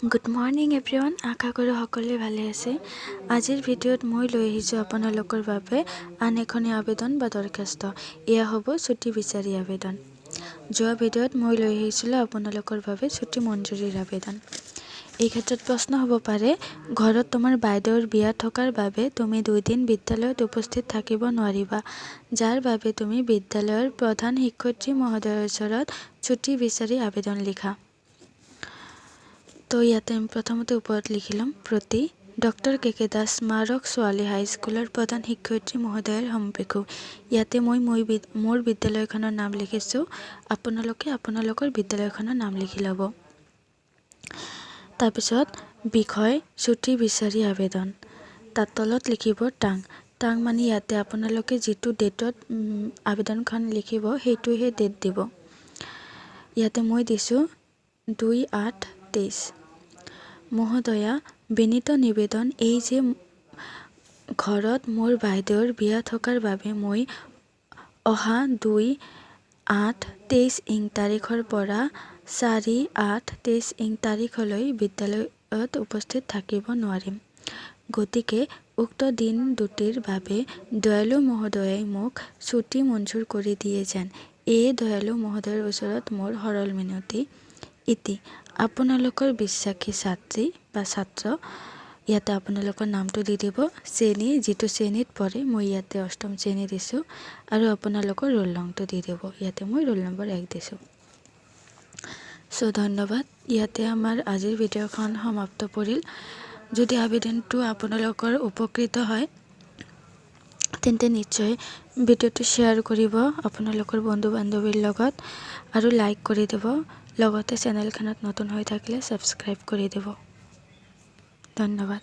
Good morning everyone, আশা কৰোঁ সকলোৱে ভালে আছে। আজিৰ ভিডিঅ'ত মই লৈ আহিছোঁ আপোনালোকৰ বাবে আন এখনি আবেদন বা দৰখাস্ত। এয়া হ'ব ছুটি বিচাৰি আবেদন। যোৱা ভিডিঅ'ত মই লৈ আহিছিলোঁ আপোনালোকৰ বাবে ছুটি মঞ্জুৰিৰ আবেদন। এই ক্ষেত্ৰত প্ৰশ্ন হ'ব পাৰে, ঘৰত তোমাৰ বাইদেউৰ বিয়া থকাৰ বাবে তুমি 2 দিন বিদ্যালয়ত উপস্থিত থাকিব নোৱাৰিবা, যাৰ বাবে তুমি বিদ্যালয়ৰ প্ৰধান শিক্ষয়িত্ৰী মহোদয়ৰ ওচৰত ছুটি বিচাৰি আবেদন লিখা। তো ইয়াতে আমি প্ৰথমতে ওপৰত লিখি ল'ম প্ৰতি ডক্টৰ কে দাস স্মাৰক ছোৱালী হাইস্কুলৰ প্ৰধান শিক্ষয়িত্ৰী মহোদয়ৰ সম্পেক্ষু। ইয়াতে মই মোৰ বিদ্যালয়খনৰ নাম লিখিছোঁ, আপোনালোকে আপোনালোকৰ বিদ্যালয়খনৰ নাম লিখি ল'ব। তাৰপিছত বিষয় ছুটি বিচাৰি আবেদন, তাত তলত লিখিব টাং মানে ইয়াতে আপোনালোকে যিটো ডেটত আবেদনখন লিখিব সেইটোহে ডেট দিব। ইয়াতে মই দিছোঁ 2/8/23। মহোদয়া, বিনীত নিবেদন এই যে ঘৰত মোৰ বাইদেউৰ বিয়া থকাৰ বাবে মই অহা 2/8/23 তাৰিখৰ পৰা 4/8/23 তাৰিখলৈ বিদ্যালয়ত উপস্থিত থাকিব নোৱাৰিম। গতিকে উক্ত দিন দুটিৰ বাবে দয়ালু মহোদয়াই মোক ছুটি মঞ্জুৰ কৰি দিয়ে যেন, এই দয়ালু মহোদয়ৰ ওচৰত মোৰ সৰল মিনতি। ইতি আপোনালোকৰ বিশ্বাসী ছাত্ৰী বা ছাত্ৰ। ইয়াতে আপোনালোকৰ নামটো দি দিব, শ্ৰেণী যিটো শ্ৰেণীত পঢ়ে, মই ইয়াতে 8ম শ্ৰেণী দিছোঁ, আৰু আপোনালোকৰ ৰোল নংটো দি দিব। ইয়াতে মই ৰোল নম্বৰ 1 দিছোঁ। ধন্যবাদ। ইয়াতে আমাৰ আজিৰ ভিডিঅ'খন সমাপ্ত পৰিল। যদি আবেদনটো আপোনালোকৰ উপকৃত হয় তেন্তে নিশ্চয় ভিডিঅ'টো শ্বেয়াৰ কৰিব আপোনালোকৰ বন্ধু বান্ধৱীৰ লগত, আৰু লাইক কৰি দিব। লগতে চেনেলখনত নতুন হৈ থাকিলে ছাবস্ক্ৰাইব কৰি দিব। ধন্যবাদ।